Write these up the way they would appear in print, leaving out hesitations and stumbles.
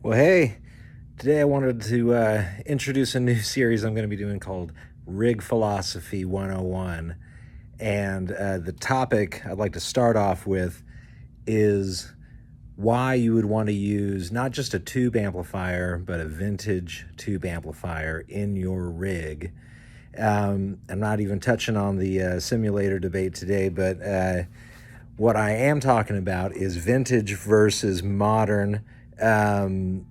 Well, hey, today I wanted to introduce a new series I'm going to be doing called Rig Philosophy 101. And the topic I'd like to start off with is why you would want to use not just a tube amplifier, but a vintage tube amplifier in your rig. I'm not even touching on the simulator debate today, but what I am talking about is vintage versus modern amp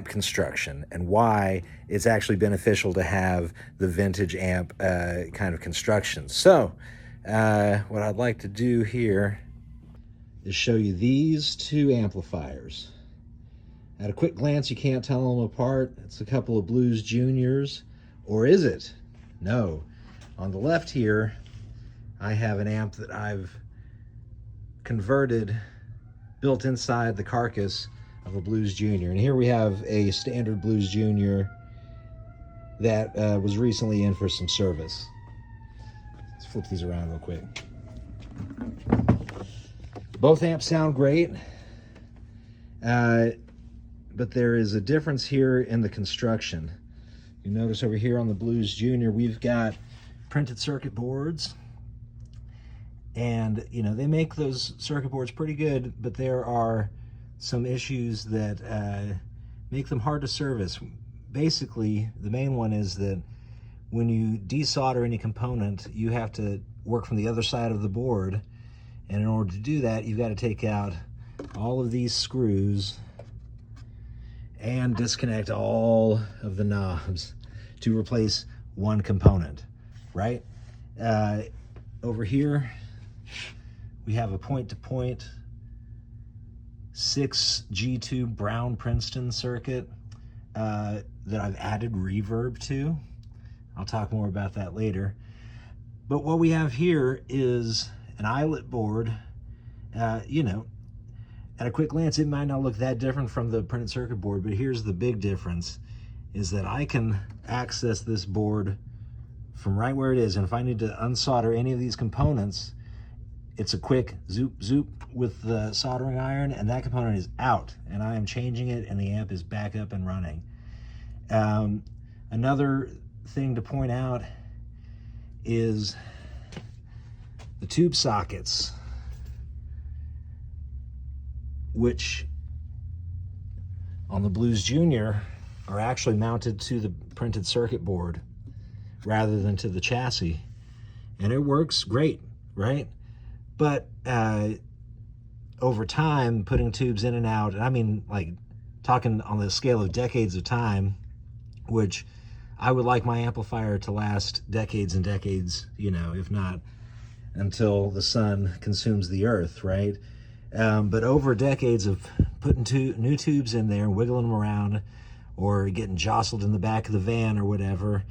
construction and why it's actually beneficial to have the vintage amp kind of construction. So what I'd like to do here is show you these two amplifiers. At a quick glance, you can't tell them apart. It's a couple of Blues Juniors, or is it? No. On the left here, I have an amp that I've converted, built inside the carcass of a Blues Junior. And here we have a standard Blues Junior that was recently in for some service. Let's flip these around real quick. Both amps sound great, but there is a difference here in the construction. You notice over here on the Blues Junior, we've got printed circuit boards. And, you know, they make those circuit boards pretty good, but there are some issues that make them hard to service. Basically, the main one is that when you desolder any component, you have to work from the other side of the board. And in order to do that, you've got to take out all of these screws and disconnect all of the knobs to replace one component, right? Over here, we have a point-to-point 6G2 Brown Princeton circuit that I've added reverb to. I'll talk more about that later. But what we have here is an eyelet board. You know, at a quick glance, it might not look that different from the printed circuit board, but here's the big difference, is that I can access this board from right where it is. And if I need to unsolder any of these components, it's a quick zoop zoop with the soldering iron, and that component is out, and I am changing it, and the amp is back up and running. Another thing to point out is the tube sockets, which on the Blues Junior are actually mounted to the printed circuit board rather than to the chassis, and it works great, right? But over time, putting tubes in and out, and I mean, like, talking on the scale of decades of time, which I would like my amplifier to last decades and decades, you know, if not until the sun consumes the earth, right? But over decades of putting new tubes in there, wiggling them around, or getting jostled in the back of the van or whatever,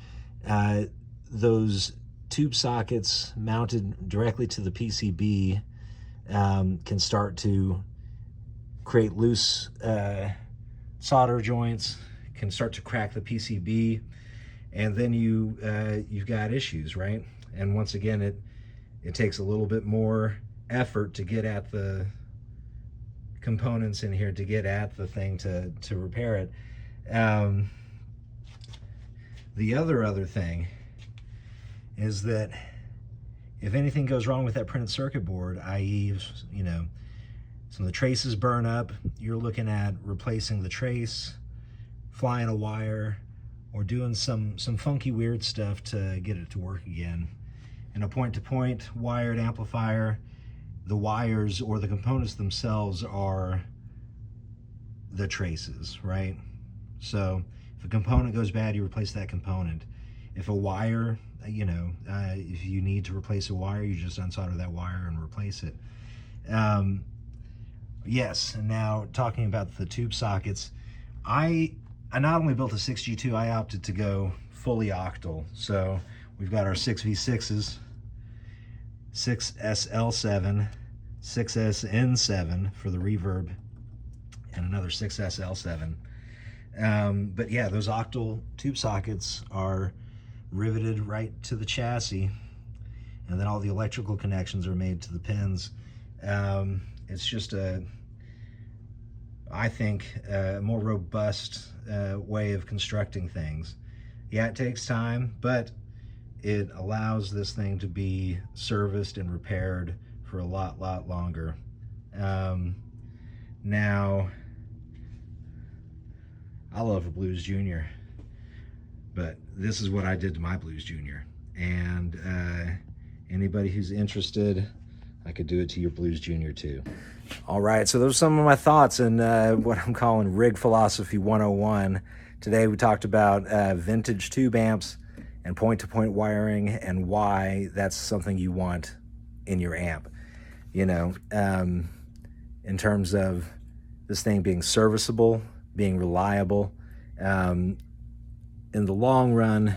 those tube sockets mounted directly to the PCB can start to create loose solder joints, can start to crack the PCB, and then you've got issues, right? And once again, it takes a little bit more effort to get at the components in here, to get at the thing to repair it. The other thing is that if anything goes wrong with that printed circuit board, i.e., you know, some of the traces burn up, you're looking at replacing the trace, flying a wire, or doing some funky weird stuff to get it to work again. In a point-to-point wired amplifier, the wires or the components themselves are the traces, right? So if a component goes bad, you replace that component. If a wire, you know, if you need to replace a wire, you just unsolder that wire and replace it. Yes, and now talking about the tube sockets, I not only built a 6G2, I opted to go fully octal. So we've got our 6V6s, 6SL7, 6SN7 for the reverb, and another 6SL7. But yeah, those octal tube sockets are riveted right to the chassis, and then all the electrical connections are made to the pins. It's just a I think, a more robust way of constructing things. Yeah, it takes time, but it allows this thing to be serviced and repaired for a lot longer. Now, I love a Blues Junior, but this is what I did to my Blues Junior. And anybody who's interested, I could do it to your Blues Junior too. All right, so those are some of my thoughts in what I'm calling Rig Philosophy 101. Today we talked about vintage tube amps and point-to-point wiring and why that's something you want in your amp. You know, in terms of this thing being serviceable, being reliable. In the long run,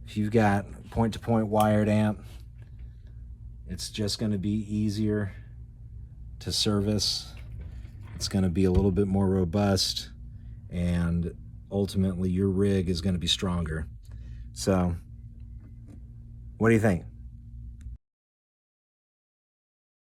if you've got point-to-point wired amp, it's just going to be easier to service. It's going to be a little bit more robust, and ultimately your rig is going to be stronger. So, what do you think?